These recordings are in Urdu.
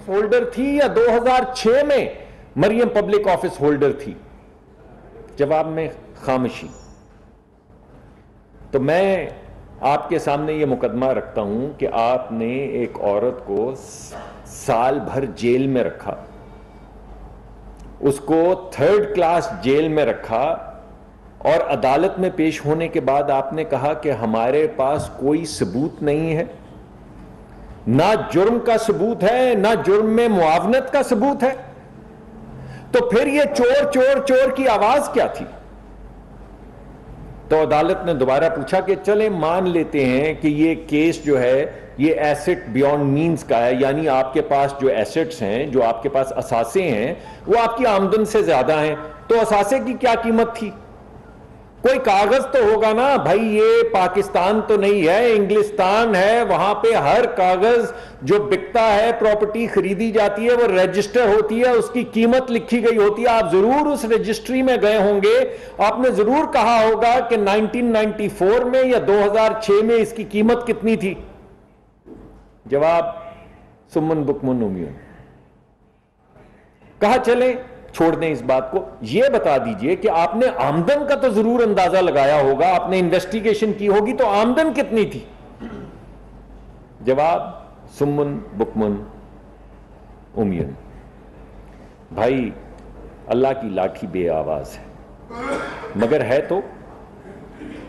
چیف ہولڈر تھی یا 2006 میں مریم پبلک آفس ہولڈر تھی؟ جواب میں خاموشی. تو میں آپ کے سامنے یہ مقدمہ رکھتا ہوں کہ آپ نے ایک عورت کو سال بھر جیل میں رکھا, اس کو 3rd کلاس جیل میں رکھا, اور عدالت میں پیش ہونے کے بعد آپ نے کہا کہ ہمارے پاس کوئی ثبوت نہیں ہے, نہ جرم کا ثبوت ہے نہ جرم میں معاونت کا ثبوت ہے. تو پھر یہ چور چور چور کی آواز کیا تھی؟ تو عدالت نے دوبارہ پوچھا کہ چلیں مان لیتے ہیں کہ یہ کیس جو ہے یہ ایسٹ بیونڈ مینز کا ہے, یعنی آپ کے پاس جو ایسٹس ہیں, جو آپ کے پاس اثاثے ہیں, وہ آپ کی آمدن سے زیادہ ہیں. تو اثاثے کی کیا قیمت تھی؟ کوئی کاغذ تو ہوگا نا بھائی, یہ پاکستان تو نہیں ہے, انگلستان ہے, وہاں پہ ہر کاغذ جو بکتا ہے, پراپرٹی خریدی جاتی ہے, وہ رجسٹر ہوتی ہے, اس کی قیمت لکھی گئی ہوتی ہے. آپ ضرور اس رجسٹری میں گئے ہوں گے, آپ نے ضرور کہا ہوگا کہ 1994 میں یا 2006 میں اس کی قیمت کتنی تھی. جواب سمن بکمن امیون. کہا چلیں چھوڑ دیں اس بات کو, یہ بتا دیجئے کہ آپ نے آمدن کا تو ضرور اندازہ لگایا ہوگا, آپ نے انویسٹیگیشن کی ہوگی, تو آمدن کتنی تھی؟ جواب سمن بکمن امیون. بھائی اللہ کی لاٹھی بے آواز ہے مگر ہے تو,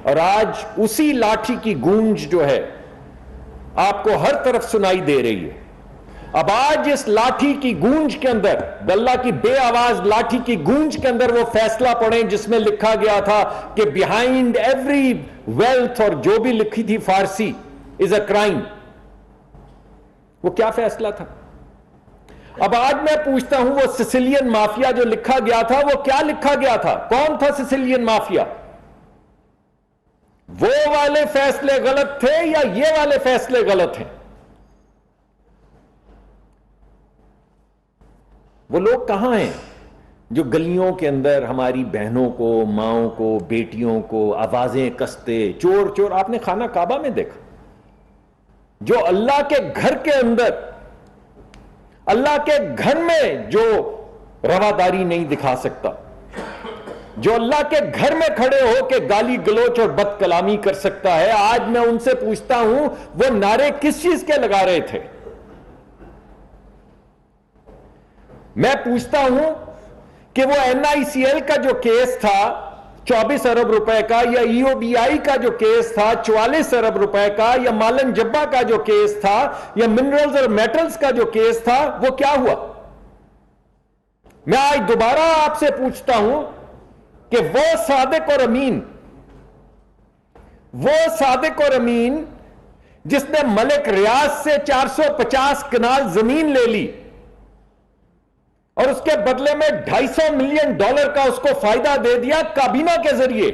اور آج اسی لاٹھی کی گونج جو ہے آپ کو ہر طرف سنائی دے رہی ہے. اب آج اس لاٹھی کی گونج کے اندر, اللہ کی بے آواز لاٹھی کی گونج کے اندر وہ فیصلہ پڑھیں جس میں لکھا گیا تھا کہ بیہائنڈ ایوری ویلتھ, اور جو بھی لکھی تھی فارسی, از اے کرائم. وہ کیا فیصلہ تھا؟ اب آج میں پوچھتا ہوں, وہ سسیلین مافیا جو لکھا گیا تھا, وہ کیا لکھا گیا تھا؟ کون تھا سسیلین مافیا؟ وہ والے فیصلے غلط تھے یا یہ والے فیصلے غلط ہیں؟ وہ لوگ کہاں ہیں جو گلیوں کے اندر ہماری بہنوں کو, ماؤں کو, بیٹیوں کو آوازیں کستے چور چور؟ آپ نے خانہ کعبہ میں دیکھا, جو اللہ کے گھر کے اندر, اللہ کے گھر میں جو رواداری نہیں دکھا سکتا, جو اللہ کے گھر میں کھڑے ہو کے گالی گلوچ اور بد کلامی کر سکتا ہے, آج میں ان سے پوچھتا ہوں وہ نعرے کس چیز کے لگا رہے تھے؟ میں پوچھتا ہوں کہ وہ NICL کا جو کیس تھا 24 ارب روپے کا, یا EOBI کا جو کیس تھا 44 ارب روپے کا, یا مالن جبا کا جو کیس تھا, یا منرلز اور میٹلز کا جو کیس تھا, وہ کیا ہوا؟ میں آج دوبارہ آپ سے پوچھتا ہوں کہ وہ صادق اور امین, وہ صادق اور امین جس نے ملک ریاض سے 450 کنال زمین لے لی اور اس کے بدلے میں $250 ملین کا اس کو فائدہ دے دیا کابینہ کے ذریعے,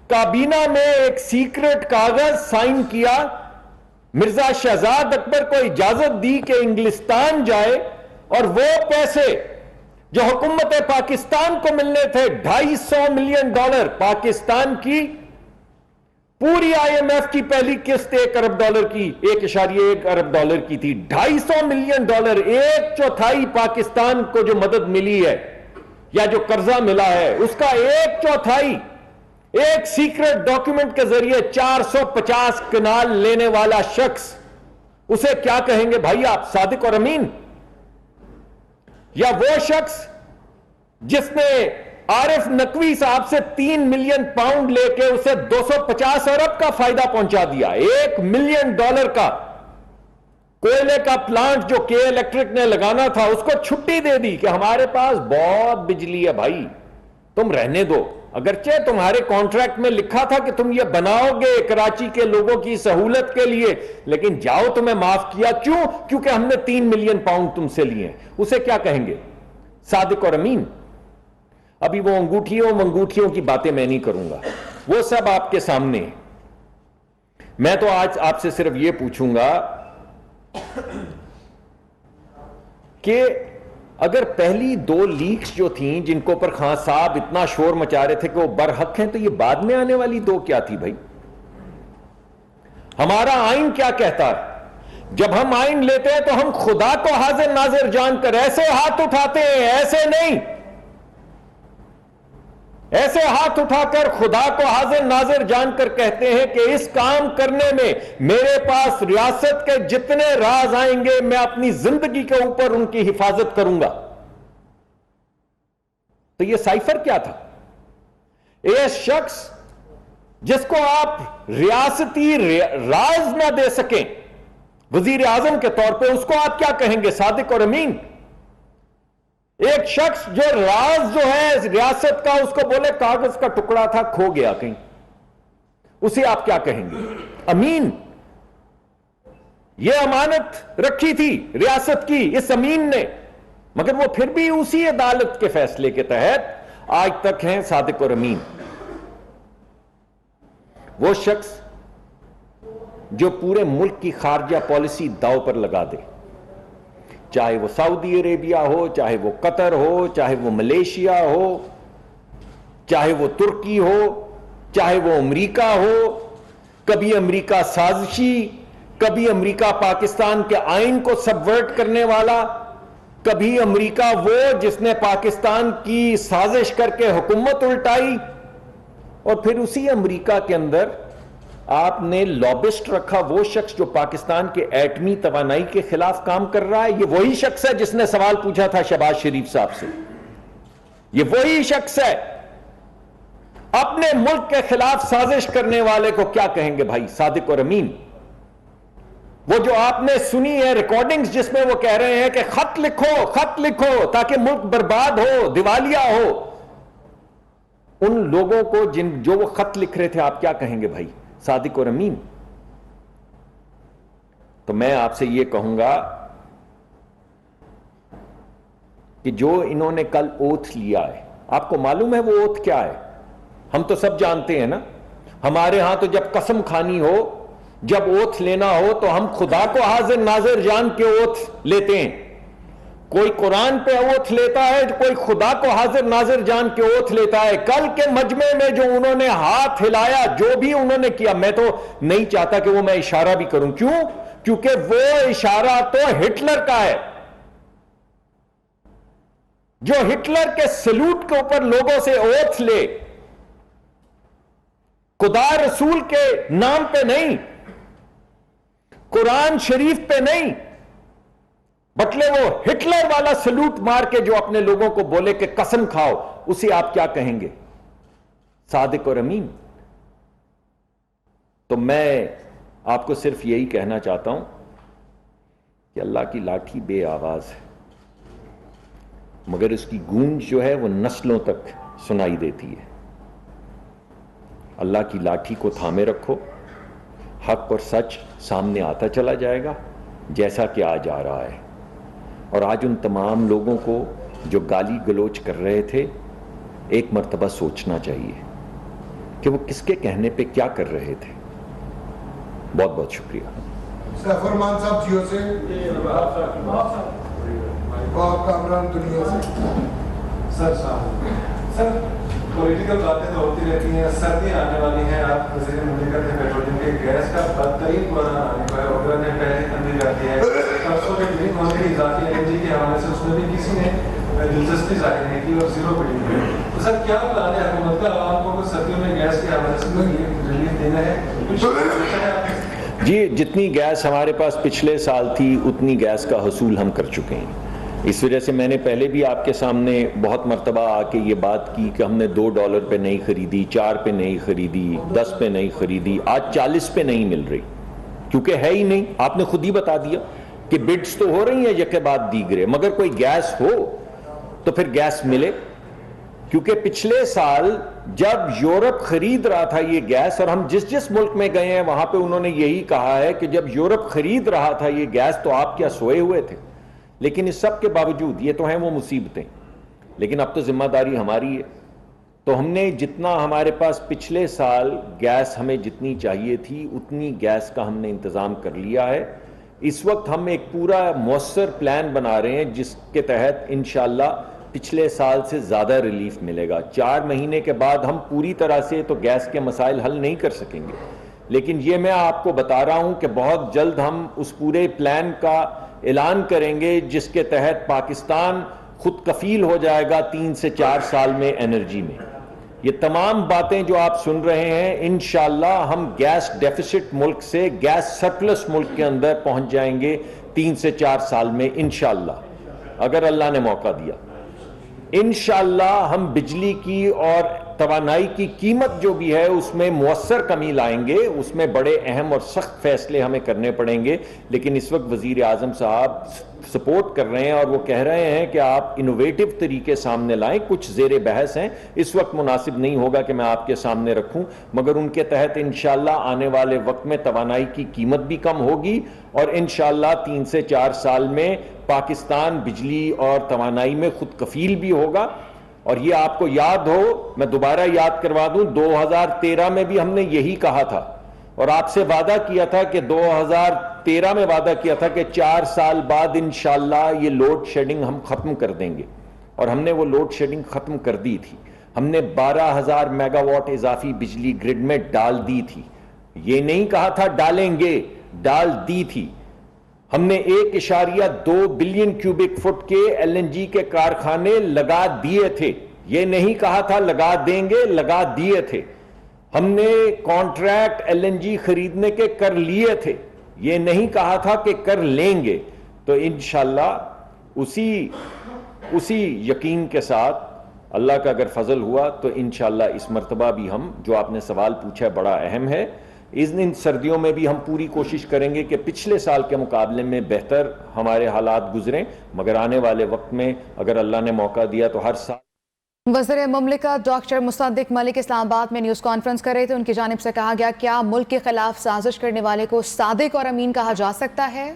کابینہ میں ایک سیکرٹ کاغذ سائن کیا, مرزا شہزاد اکبر کو اجازت دی کہ انگلستان جائے, اور وہ پیسے جو حکومت پاکستان کو ملنے تھے $250 ملین, پاکستان کی پوری IMF کی پہلی قسط $1 ارب کی, $1.1 ارب کی تھی. $250 ملین, 1/4 پاکستان کو جو مدد ملی ہے یا جو قرضہ ملا ہے, اس کا 1/4 ایک سیکرٹ ڈاکیومنٹ کے ذریعے 450 کنال لینے والا شخص, اسے کیا کہیں گے بھائی آپ, صادق اور امین؟ یا وہ شخص جس نے عارف نقوی صاحب سے 3 ملین پاؤنڈ لے کے اسے 250 ارب کا فائدہ پہنچا دیا, $1 ملین کا کوئلے کا پلانٹ جو کے الیکٹرک نے لگانا تھا, اس کو چھٹی دے دی کہ ہمارے پاس بہت بجلی ہے بھائی, تم رہنے دو. اگرچہ تمہارے کانٹریکٹ میں لکھا تھا کہ تم یہ بناؤ گے کراچی کے لوگوں کی سہولت کے لیے, لیکن جاؤ تمہیں معاف کیا. کیوں؟ کیونکہ ہم نے 3 ملین پاؤنڈ تم سے لیے. اسے کیا کہیں گے, صادق اور امین؟ ابھی وہ انگوٹھیوں کی باتیں میں نہیں کروں گا, وہ سب آپ کے سامنے ہیں. میں تو آج آپ سے صرف یہ پوچھوں گا کہ اگر پہلی 2 لیکس جو تھیں جن کو پر خان صاحب اتنا شور مچا رہے تھے کہ وہ برحق ہیں, تو یہ بعد میں آنے والی 2 کیا تھی بھائی؟ ہمارا آئین کیا کہتا ہے جب ہم آئین لیتے ہیں تو ہم خدا کو حاضر ناظر جان کر ایسے ہاتھ اٹھاتے ہیں، ایسے نہیں، ایسے ہاتھ اٹھا کر خدا کو حاضر ناظر جان کر کہتے ہیں کہ اس کام کرنے میں میرے پاس ریاست کے جتنے راز آئیں گے میں اپنی زندگی کے اوپر ان کی حفاظت کروں گا۔ تو یہ سائفر کیا تھا؟ ایک شخص جس کو آپ ریاستی راز نہ دے سکیں وزیر اعظم کے طور پہ، اس کو آپ کیا کہیں گے؟ صادق اور امین۔ ایک شخص جو راز جو ہے ریاست کا، اس کو بولے کاغذ کا ٹکڑا تھا کھو گیا کہیں، اسے آپ کیا کہیں گے؟ امین۔ یہ امانت رکھی تھی ریاست کی اس امین نے، مگر وہ پھر بھی اسی عدالت کے فیصلے کے تحت آج تک ہیں صادق اور امین۔ وہ شخص جو پورے ملک کی خارجہ پالیسی داؤ پر لگا دے، چاہے وہ سعودی عربیہ ہو، چاہے وہ قطر ہو، چاہے وہ ملیشیا ہو، چاہے وہ ترکی ہو، چاہے وہ امریکہ ہو، کبھی امریکہ سازشی، کبھی امریکہ پاکستان کے آئین کو سبورٹ کرنے والا، کبھی امریکہ وہ جس نے پاکستان کی سازش کر کے حکومت الٹائی، اور پھر اسی امریکہ کے اندر آپ نے لابسٹ رکھا، وہ شخص جو پاکستان کے ایٹمی توانائی کے خلاف کام کر رہا ہے۔ یہ وہی شخص ہے جس نے سوال پوچھا تھا شہباز شریف صاحب سے، یہ وہی شخص ہے۔ اپنے ملک کے خلاف سازش کرنے والے کو کیا کہیں گے بھائی؟ صادق اور امین۔ وہ جو آپ نے سنی ہے ریکارڈنگز جس میں وہ کہہ رہے ہیں کہ خط لکھو، خط لکھو تاکہ ملک برباد ہو، دیوالیہ ہو، ان لوگوں کو جو وہ خط لکھ رہے تھے آپ کیا کہیں گے بھائی؟ صادق اور امین۔ تو میں آپ سے یہ کہوں گا کہ جو انہوں نے کل اوتھ لیا ہے، آپ کو معلوم ہے وہ اوتھ کیا ہے؟ ہم تو سب جانتے ہیں نا، ہمارے ہاں تو جب قسم کھانی ہو، جب اوتھ لینا ہو تو ہم خدا کو حاضر ناظر جان کے اوتھ لیتے ہیں۔ کوئی قرآن پہ اوتھ لیتا ہے، کوئی خدا کو حاضر ناظر جان کے اوتھ لیتا ہے۔ کل کے مجمع میں جو انہوں نے ہاتھ ہلایا، جو بھی انہوں نے کیا، میں تو نہیں چاہتا کہ وہ میں اشارہ بھی کروں۔ کیوں؟ کیونکہ وہ اشارہ تو ہٹلر کا ہے، جو ہٹلر کے سلوٹ کے اوپر لوگوں سے اوتھ لے، خدا رسول کے نام پہ نہیں، قرآن شریف پہ نہیں، بٹلے وہ ہٹلر والا سلوٹ مار کے جو اپنے لوگوں کو بولے کہ قسم کھاؤ، اسے آپ کیا کہیں گے؟ صادق اور امین۔ تو میں آپ کو صرف یہی کہنا چاہتا ہوں کہ اللہ کی لاٹھی بے آواز ہے، مگر اس کی گونج جو ہے وہ نسلوں تک سنائی دیتی ہے۔ اللہ کی لاٹھی کو تھامے رکھو، حق اور سچ سامنے آتا چلا جائے گا جیسا کہ آج آ رہا ہے۔ اور آج ان تمام لوگوں کو جو گالی گلوچ کر رہے تھے، ایک مرتبہ سوچنا چاہیے کہ وہ کس کے کہنے پہ کیا کر رہے تھے۔ بہت بہت شکریہ۔ فرمان صاحب جیو سے، آپ کامران دنیا سے۔ سر پولیٹیکل باتیں تو ہوتی رہتی ہیں، سردی آنے والی ہیں، آپ وزیر مملکت ہیں، پیٹرولیم کے گیس کا بدترین بحران آنے کا ہے، اور نے پہلے تنبیہ کر دی ہے۔ پرسوں کے گرین منتری اضافی LNG کے حوالے سے اس میں بھی کسی نے دلچسپی ظاہر نہیں کی اور زیرو بڈنگ کی۔ تو سر کیا پلان ہے حکومت کا عوام کو سردیوں میں گیس کے حوالے سے ریلیف دینا ہے؟ جی، جتنی گیس ہمارے پاس پچھلے سال تھی اتنی گیس کا حصول ہم کر چکے ہیں۔ اس وجہ سے میں نے پہلے بھی آپ کے سامنے بہت مرتبہ آ کے یہ بات کی کہ ہم نے $2 پہ نہیں خریدی، 4 پہ نہیں خریدی، 10 پہ نہیں خریدی، آج 40 پہ نہیں مل رہی، کیونکہ ہے ہی نہیں۔ آپ نے خود ہی بتا دیا کہ بڈز تو ہو رہی ہیں یکے بعد دیگرے، مگر کوئی گیس ہو تو پھر گیس ملے۔ کیونکہ پچھلے سال جب یورپ خرید رہا تھا یہ گیس، اور ہم جس ملک میں گئے ہیں وہاں پہ انہوں نے یہی کہا ہے کہ جب یورپ خرید رہا تھا یہ گیس تو آپ کیا سوئے ہوئے تھے؟ لیکن اس سب کے باوجود یہ تو ہیں وہ مصیبتیں، لیکن اب تو ذمہ داری ہماری ہے۔ تو ہم نے جتنا ہمارے پاس پچھلے سال گیس ہمیں جتنی چاہیے تھی اتنی گیس کا ہم نے انتظام کر لیا ہے۔ اس وقت ہم ایک پورا مؤثر پلان بنا رہے ہیں جس کے تحت انشاءاللہ پچھلے سال سے زیادہ ریلیف ملے گا۔ 4 مہینے کے بعد ہم پوری طرح سے تو گیس کے مسائل حل نہیں کر سکیں گے، لیکن یہ میں آپ کو بتا رہا ہوں کہ بہت جلد ہم اس پورے پلان کا اعلان کریں گے جس کے تحت پاکستان خود کفیل ہو جائے گا 3 سے 4 سال میں انرجی میں. یہ تمام باتیں جو آپ سن رہے ہیں انشاءاللہ ہم گیس ڈیفیسٹ ملک سے گیس سرپلس ملک کے اندر پہنچ جائیں گے 3 سے 4 سال میں انشاءاللہ، اگر اللہ نے موقع دیا. انشاءاللہ ہم بجلی کی اور توانائی کی قیمت جو بھی ہے اس میں مؤثر کمی لائیں گے. اس میں بڑے اہم اور سخت فیصلے ہمیں کرنے پڑیں گے، لیکن اس وقت وزیر اعظم صاحب سپورٹ کر رہے ہیں اور وہ کہہ رہے ہیں کہ آپ انوویٹو طریقے سامنے لائیں. کچھ زیر بحث ہیں، اس وقت مناسب نہیں ہوگا کہ میں آپ کے سامنے رکھوں، مگر ان کے تحت انشاءاللہ آنے والے وقت میں توانائی کی قیمت بھی کم ہوگی اور انشاءاللہ 3 سے 4 سال میں پاکستان بجلی اور توانائی میں خود کفیل بھی ہوگا. اور یہ آپ کو یاد ہو، میں دوبارہ یاد کروا دوں، 2013 میں بھی ہم نے یہی کہا تھا اور آپ سے وعدہ کیا تھا کہ 2013 میں وعدہ کیا تھا کہ 4 سال بعد انشاءاللہ یہ لوڈ شیڈنگ ہم ختم کر دیں گے، اور ہم نے وہ لوڈ شیڈنگ ختم کر دی تھی. ہم نے 12,000 میگا واٹ اضافی بجلی گرڈ میں ڈال دی تھی. یہ نہیں کہا تھا ڈالیں گے، ڈال دی تھی. ہم نے 1.2 بلین کیوبک فٹ کے ایل این جی کے کارخانے لگا دیے تھے. یہ نہیں کہا تھا لگا دیں گے، لگا دیے تھے. ہم نے کانٹریکٹ ایل این جی خریدنے کے کر لیے تھے، یہ نہیں کہا تھا کہ کر لیں گے. تو انشاءاللہ اسی یقین کے ساتھ اللہ کا اگر فضل ہوا تو انشاءاللہ اس مرتبہ بھی ہم، جو آپ نے سوال پوچھا بڑا اہم ہے، ان سردیوں میں بھی ہم پوری کوشش کریں گے کہ پچھلے سال کے مقابلے میں بہتر ہمارے حالات گزریں، مگر آنے والے وقت میں اگر اللہ نے موقع دیا تو ہر سال. وزیر مملکت ڈاکٹر مصدق ملک اسلام آباد میں نیوز کانفرنس کر رہے تھے. ان کی جانب سے کہا گیا کیا ملک کے خلاف سازش کرنے والے کو صادق اور امین کہا جا سکتا ہے؟